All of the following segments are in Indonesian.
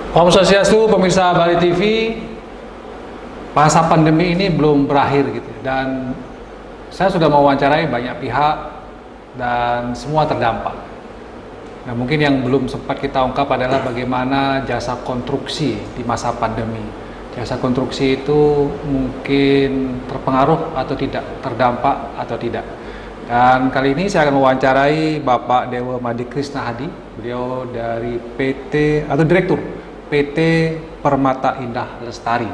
Om Swastiastu, pemirsa Bali TV, masa pandemi ini belum berakhir gitu, dan saya sudah mewawancarai banyak pihak dan semua terdampak. Nah, mungkin yang belum sempat kita ungkap adalah bagaimana jasa konstruksi di masa pandemi. Jasa konstruksi itu mungkin terpengaruh atau tidak, terdampak atau tidak. Dan kali ini saya akan mewawancarai Bapak Dewa Madi Krishna Hadi, beliau dari PT atau Direktur PT Permata Indah Lestari,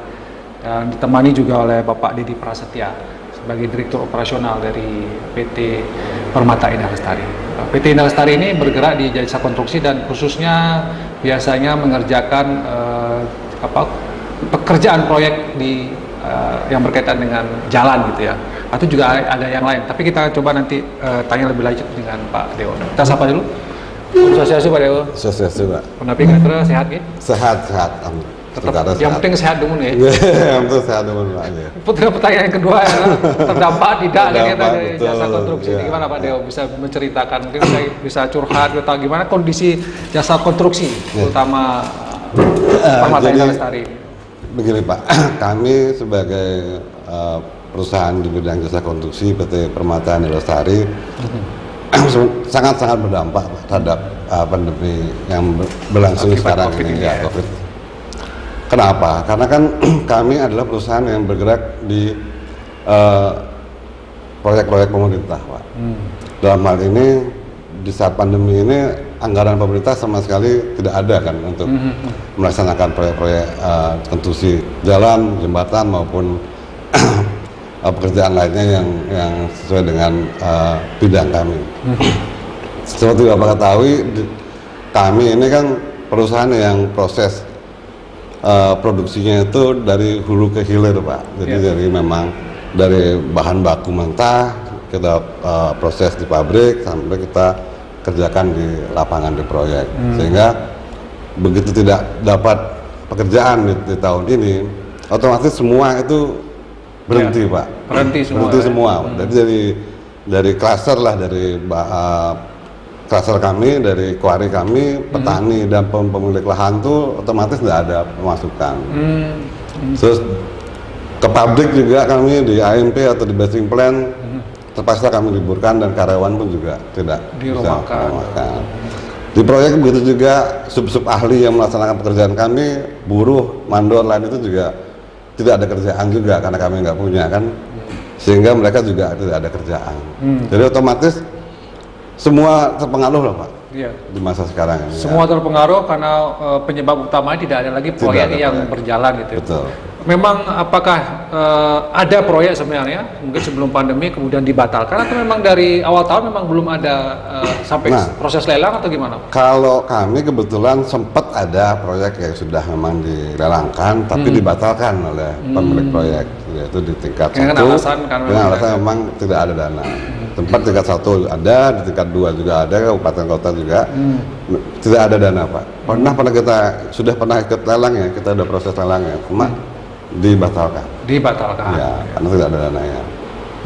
dan ditemani juga oleh Bapak Dedi Prasetya sebagai Direktur Operasional dari PT Permata Indah Lestari. PT Indah Lestari ini bergerak di jasa konstruksi dan khususnya biasanya mengerjakan pekerjaan proyek di yang berkaitan dengan jalan gitu ya, atau juga ada yang lain. Tapi kita coba nanti tanya lebih lanjut dengan Pak Dewa. Kita sapa dulu. Sosiasi Pak Dewa. Sosiasi Pak. Penapi katra sehat gitu? Sehat. Tetap yang penting sehat dulu nih. Yang penting sehat dulu Pak. Pertanyaan yang kedua adalah terdampak tidak dari jasa konstruksi. Ya. Gimana Pak Dewa bisa menceritakan, mungkin bisa curhat atau gimana kondisi jasa konstruksi, terutama Permata Indah Lestari? Begini Pak, kami sebagai perusahaan di bidang jasa konstruksi PT Permata Indah Lestari sangat-sangat berdampak terhadap pandemi yang berlangsung sekarang ini ya, COVID. Kenapa? Karena kan kami adalah perusahaan yang bergerak di proyek-proyek pemerintah Pak. Dalam hal ini di saat pandemi ini anggaran pemerintah sama sekali tidak ada kan untuk melaksanakan proyek-proyek konstruksi jalan, jembatan maupun pekerjaan lainnya yang sesuai dengan bidang kami. Seperti Bapak ketahui, kami ini kan perusahaan yang proses produksinya itu dari hulu ke hilir Pak. Jadi dari memang dari bahan baku mentah kita proses di pabrik sampai kita kerjakan di lapangan di proyek. Sehingga begitu tidak dapat pekerjaan di tahun ini, otomatis semua itu berhenti Pak. Berhenti semua. Jadi dari klaster lah, dari klaster kami, dari kuari kami, petani dan pemilik lahan tuh otomatis tidak ada pemasukan. Terus ke pabrik juga kami di AMP atau di basing plant terpaksa kami liburkan dan karyawan pun juga tidak bisa dirumahkan. Di proyek begitu juga sub-sub ahli yang melaksanakan pekerjaan kami, buruh, mandor lain itu juga tidak ada kerjaan juga karena kami nggak punya kan, sehingga mereka juga tidak ada kerjaan. Jadi otomatis semua terpengaruh lah Pak. Iya. Di masa sekarang ini. Semua terpengaruh karena penyebab utamanya tidak ada lagi proyek yang berjalan gitu. Betul. Memang apakah ada proyek sebenarnya mungkin sebelum pandemi kemudian dibatalkan, atau memang dari awal tahun memang belum ada sampai proses lelang atau gimana? Kalau kami kebetulan sempat ada proyek yang sudah memang dilelangkan tapi dibatalkan oleh pemilik proyek, yaitu di tingkat dengan 1 dengan alasan memang tidak ada dana. Tempat tingkat 1 ada, di tingkat 2 juga ada, kabupaten kota juga tidak ada dana Pak. Pernah kita sudah pernah ikut lelang ya, kita ada proses lelangnya, cuma dibatalkan ya, karena tidak ada dananya.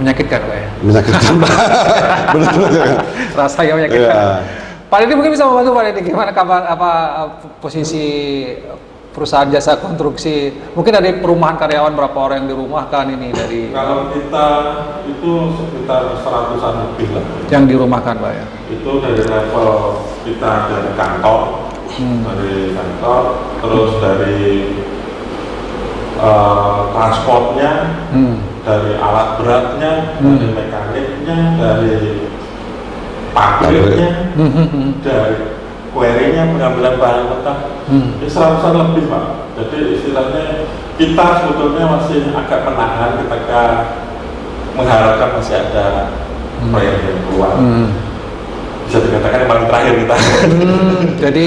Menyakitkan Pak ya? Menyakitkan Pak. Benar-benar rasanya menyakitkan ya. Pak Dedi mungkin bisa membantu Pak Dedi, gimana kabar posisi perusahaan jasa konstruksi? Mungkin ada perumahan karyawan, berapa orang yang dirumahkan ini dari? Kalau kita itu sekitar 100-an lebih lah yang dirumahkan Pak ya? Itu dari level kita dari kantor, terus dari transportnya, dari alat beratnya, dari mekaniknya, dari pabriknya, dari kuerinya, pengambilan bahan mentah, 100-an lebih Pak. Jadi istilahnya kita sebetulnya masih agak menahan ketika mengharapkan masih ada proyek yang keluar. Bisa dikatakan yang paling terakhir kita. Jadi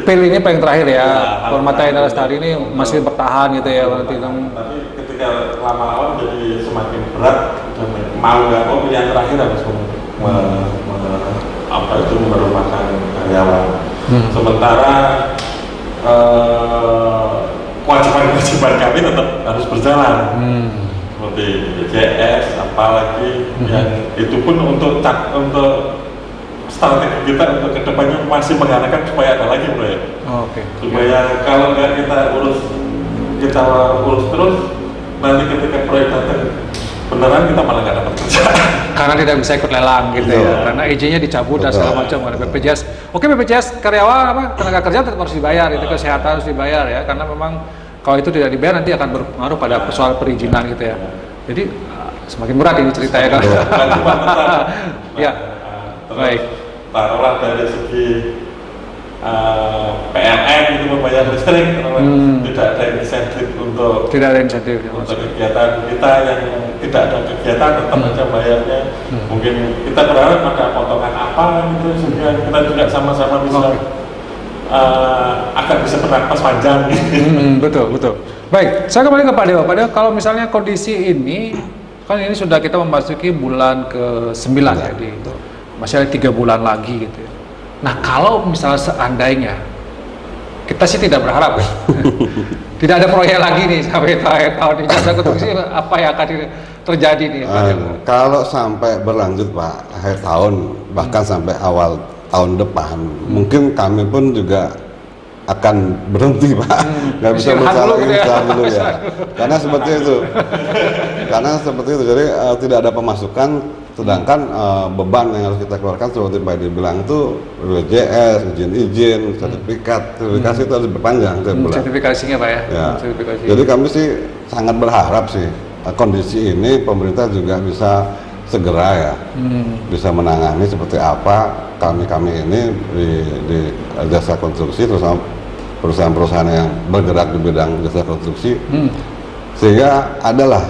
PIL ini paling terakhir ya, Permata Indah Lestari ini masih bertahan gitu ya. Tapi ketika lama-lama jadi semakin berat, mau nggak mau pilihan terakhir harus merumahkan karyawan. Sementara kewajiban kami tetap harus berjalan. Seperti BPJS, apalagi yang itu pun untuk strategi kita untuk kedepannya masih mengharapkan supaya ada lagi proyek. Oke. Supaya kalau nggak kita urus terus, nanti ketika proyek datang beneran kita malah nggak dapat kerja. Karena tidak bisa ikut lelang gitu Betul. ya, karena izinnya dicabut dan Betul. segala macam. Ada BPJS. Oke, BPJS karyawan apa tenaga kerja tetap harus dibayar, itu kesehatan harus dibayar ya, karena memang kalau itu tidak dibayar nanti akan berpengaruh pada persoalan perizinan gitu ya. Jadi semakin berat ini ceritanya kan. Bantuan tetap. Ya. Terus Baik. taruhlah dari segi PLN itu membayar listrik, tidak ada insentif untuk Tidak ada insentif ya, untuk kegiatan kita yang tidak ada kegiatan tetap aja bayarnya. Mungkin kita berharap ada potongan apa gitu sehingga kita juga sama-sama bisa akan bisa bernafas panjang. Betul, betul. Baik, saya kembali ke Pak Dewa. Pak Dewa, kalau misalnya kondisi ini, kan ini sudah kita memasuki bulan ke-9 ya, masih ada 3 bulan lagi gitu ya. Nah, kalau misalnya seandainya, kita sih tidak berharap ya, tidak ada proyek lagi nih sampai akhir tahun ini, jasa konstruksi apa yang akan terjadi nih Pak Dewa? Kalau sampai berlanjut Pak, akhir tahun bahkan sampai awal tahun depan, mungkin kami pun juga akan berhenti Pak, nggak bisa Istirahat bersalah dulu gitu ya. istirahat dulu ya, karena seperti itu, jadi tidak ada pemasukan, sedangkan beban yang harus kita keluarkan seperti Pak dibilang itu BPJS, izin, sertifikasi itu harus berpanjang tiap bulan. Sertifikasinya Pak ya? Ya. Sertifikasi. Jadi kami sih sangat berharap sih kondisi ini pemerintah juga bisa segera ya bisa menangani seperti apa kami ini di jasa konstruksi, terutama perusahaan-perusahaan yang bergerak di bidang jasa konstruksi, sehingga adalah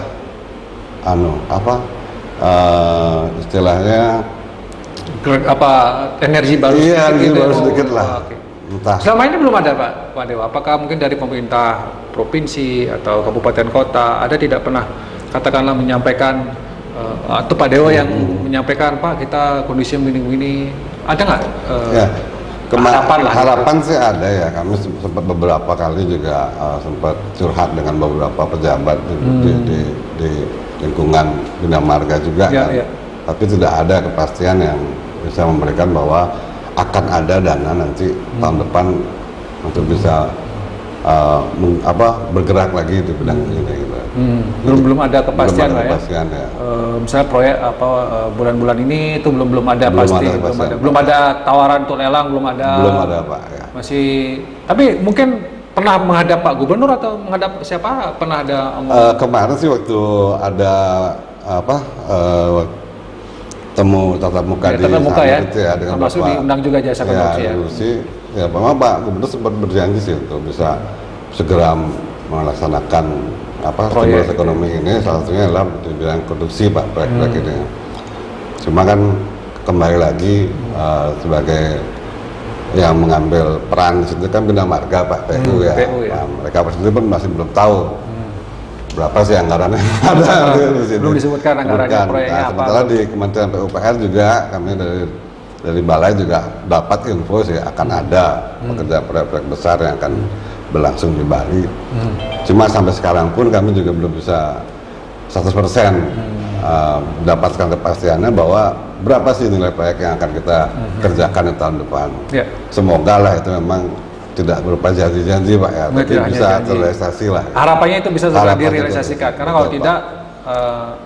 istilahnya energi baru iya, sedikit energi gitu baru ya? sedikit lah. Oke. Entah. Selama ini belum ada Pak Dewa. Apakah mungkin dari pemerintah provinsi atau kabupaten kota ada tidak pernah katakanlah menyampaikan atau Pak Dewa yang menyampaikan Pak kita kondisi begini-begini, ada nggak? Ya, harapan gitu. sih ada ya. Kami sempat beberapa kali juga sempat curhat dengan beberapa pejabat di lingkungan Bina Marga juga Ya, kan. ya. Tapi tidak ada kepastian yang bisa memberikan bahwa akan ada dana nanti tahun depan untuk bisa bergerak lagi di bidang ini gitu. Belum ada kepastian belum ada Pak kepastian, ya. Misalnya proyek bulan-bulan ini itu belum ada Belum pasti, ada kepastian. belum ada tawaran untuk lelang, belum ada Pak ya. masih. Tapi mungkin pernah menghadap Pak Gubernur atau menghadap siapa? Pernah ada Kemarin sih waktu ada temu tatap muka di tatap muka ya, itu ya dengan termasuk Bapak, diundang juga jasa konstruksi ya. Ya, memang Pak Gubernur sempat berjanji sih untuk bisa segera melaksanakan Proyek stimulus ekonomi ini, salah satunya adalah di bidang produksi Pak, proyek ini. Cuma kan kembali lagi sebagai yang mengambil peran di situ kan Bina Marga Pak, PU ya. PU ya. Nah, mereka sendiri pun masih belum tahu berapa sih anggarannya ada di sini. Belum disebutkan anggarannya, proyeknya apa. Sementara di Kementerian PUPR juga kami dari balai juga dapat info sih akan ada pekerjaan proyek besar yang akan berlangsung di Bali. Cuma sampai sekarang pun kami juga belum bisa 100% mendapatkan kepastiannya bahwa berapa sih nilai proyek yang akan kita kerjakan di tahun depan. Ya. Semoga lah itu memang tidak berupa janji-janji Pak ya, tapi Tidak hanya bisa janji. terrealisasi lah. Harapannya itu bisa segera Harapannya direalisasikan, itu. karena kalau Betul, tidak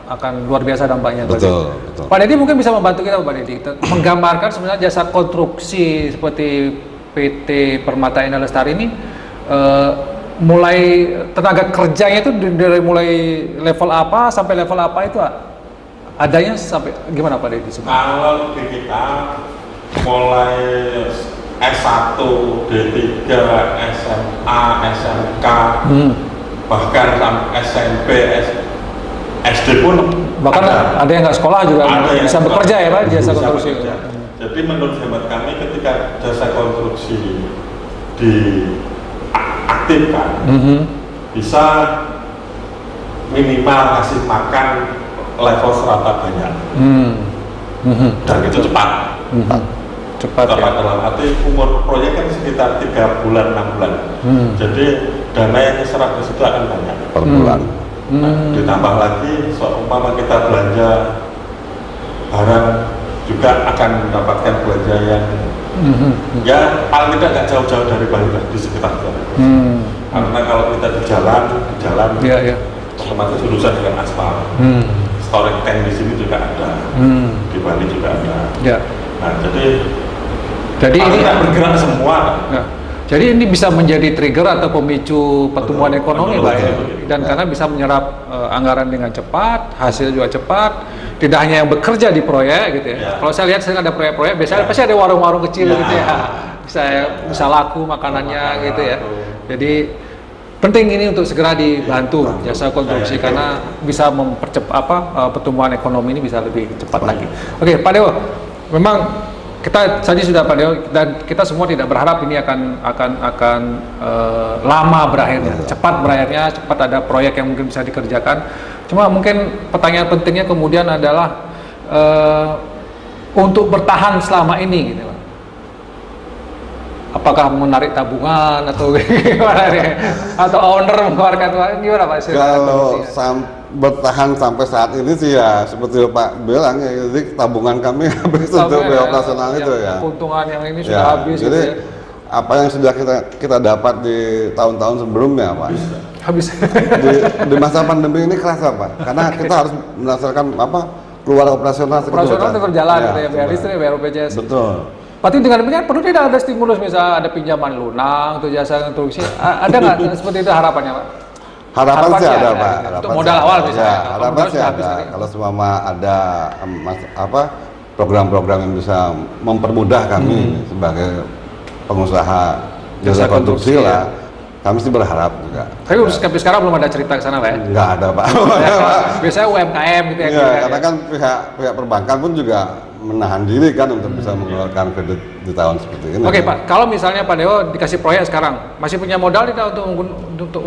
akan luar biasa dampaknya. Betul. Pak Dedi mungkin bisa membantu kita Pak Dedi menggambarkan sebenarnya jasa konstruksi seperti PT Permata Indah Lestari ini mulai tenaga kerjanya itu dari mulai level apa sampai level apa itu adanya sampai gimana Pak Dedi? Kalau di kita mulai S1, D3, SMA, SMK, bahkan SMP, SD pun Bahkan ada yang nggak sekolah juga yang bisa sekolah. bekerja ya Pak jasa Bisa konstruksi. bekerja. Jadi menurut hemat kami ketika jasa konstruksi diaktifkan, bisa minimal kasih makan level serata banyak, dan itu cepat. Cepat ya. Dalam arti umur proyek kan sekitar 3 bulan 6 bulan. Jadi dana yang diserap di situ akan banyak Per bulan. Nah, ditambah lagi seumpama kita belanja barang juga akan mendapatkan belanja yang ya paling tidak nggak jauh-jauh dari Bali lah, di sekitar Bali. Karena kalau kita di jalan Iya. otomatis urusan dengan aspal. Storage tank di sini juga ada, di Bali juga ada. Ya. Nah, jadi ini kita bergerak semua. ya. Jadi ini bisa menjadi trigger atau pemicu pertumbuhan ekonomi, Pak ya. Dan karena bisa menyerap anggaran dengan cepat, hasil juga cepat. Tidak hanya yang bekerja di proyek gitu ya. Kalau saya lihat sering ada proyek-proyek, biasanya pasti ada warung-warung kecil gitu ya. Bisa laku makanannya gitu ya. Jadi penting ini untuk segera dibantu jasa konstruksi karena bisa mempercepat pertumbuhan ekonomi ini bisa lebih cepat lagi. Oke, Pak Dewo, memang kita tadi sudah Pak Dewo dan kita semua tidak berharap ini akan lama berakhirnya, cepat berakhirnya, cepat ada proyek yang mungkin bisa dikerjakan. Cuma mungkin pertanyaan pentingnya kemudian adalah untuk bertahan selama ini gitu, Pak. Apakah menarik tabungan atau gimana nih? Atau owner mengeluarkan uang gimana Pak? Kalau bertahan sampai saat ini sih ya seperti Pak bilang ya, jadi tabungan kami habis untuk biaya operasional itu ya. Keuntungan yang ini sudah habis. Jadi gitu ya. apa yang sudah kita dapat di tahun-tahun sebelumnya Pak? Habis. Di masa pandemi ini kerasa Pak, karena kita harus berdasarkan keluar operasional tetap berjalan gitu ya, bayar listrik, bayar BPJS. Betul. Berarti dengan demikian perlu tidak ada stimulus, misalnya ada pinjaman lunak untuk jasa konstruksi, ada nggak seperti itu harapannya Pak? Harapan sih ada Pak. Untuk modal awal misalnya. Ya, harapan sih ada. Kalau semua ada program-program yang bisa mempermudah kami sebagai pengusaha jasa konstruksi lah, kami sih berharap juga. Tapi sampai sekarang belum ada cerita ke sana Pak ya? Nggak ada Pak. Biasanya UMKM gitu ya. Karena kan pihak perbankan pun juga menahan diri kan untuk bisa mengeluarkan kredit di tahun seperti ini. Oke Pak, kalau misalnya Pak Dewo dikasih proyek sekarang, masih punya modal tidak untuk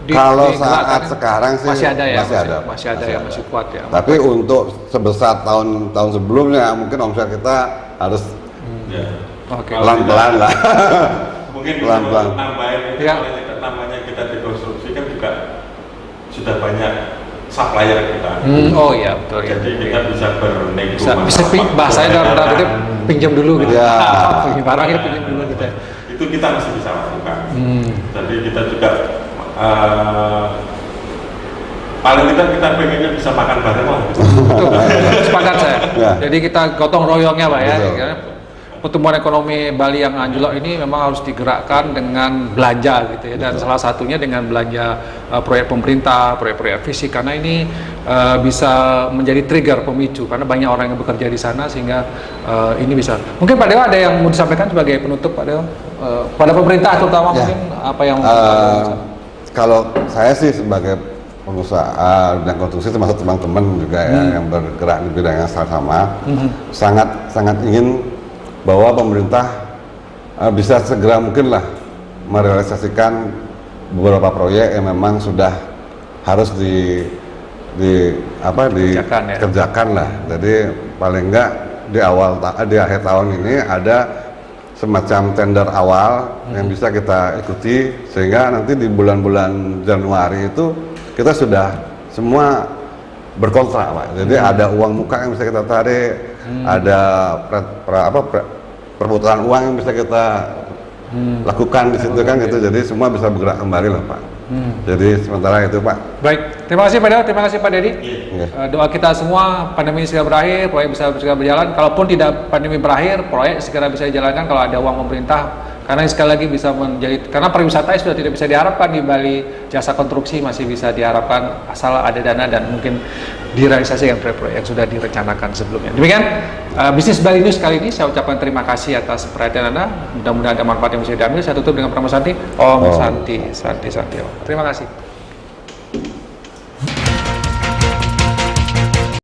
kalau saat sekarang sih masih ada ya, masih ada, masih kuat ya. Tapi untuk sebesar tahun sebelumnya mungkin omset kita harus pelan-pelan lah. Mungkin pelan-pelan. Nambahin itu namanya kita dikonstruksi kan juga sudah banyak supplier kita. Oh iya betul ya. Jadi kita bisa bernego. Bisa bahasanya dalam tanda pinjam dulu gitu. Ya. Barangnya pinjam dulu gitu. Itu kita masih bisa lakukan. Jadi kita juga paling kita pengennya bisa makan bareng lah. Betul. Sepakat saya. Ya. Jadi kita gotong royongnya Pak ya. Betul. Pertumbuhan ekonomi Bali yang anjlok ini memang harus digerakkan dengan belanja gitu ya, dan salah satunya dengan belanja proyek pemerintah, proyek-proyek fisik, karena ini bisa menjadi trigger pemicu karena banyak orang yang bekerja di sana sehingga ini bisa. Mungkin Pak Dewa ada yang mau disampaikan sebagai penutup Pak Dewa pada pemerintah terutama mungkin apa yang kalau saya sih sebagai pengusaha bidang konstruksi termasuk teman-teman juga ya yang bergerak di bidang yang sama sangat ingin bahwa pemerintah bisa segera mungkinlah merealisasikan beberapa proyek yang memang sudah harus dikerjakan lah. Jadi paling enggak di akhir tahun ini ada semacam tender awal yang bisa kita ikuti sehingga nanti di bulan-bulan Januari itu kita sudah semua berkontrak Pak. Jadi ada uang muka yang bisa kita tarik, ada perputaran uang yang bisa kita lakukan di situ kan gitu. Jadi semua bisa bergerak kembali lah Pak. Jadi sementara itu Pak. Baik, terima kasih Pak Dewa, terima kasih Pak Dedi. Doa kita semua pandemi segera berakhir, proyek bisa segera berjalan. Kalaupun tidak pandemi berakhir, proyek segera bisa dijalankan kalau ada uang pemerintah. Karena sekali lagi bisa menjadi, karena pariwisata sudah tidak bisa diharapkan di Bali, jasa konstruksi masih bisa diharapkan asal ada dana dan mungkin direalisasikan proyek-proyek yang sudah direncanakan sebelumnya. Demikian bisnis Bali News kali ini, saya ucapkan terima kasih atas perhatian Anda. Mudah-mudahan ada manfaat yang bisa diambil. Saya tutup dengan Pramana Santi. Om Santi Santi Santi Om. Terima kasih.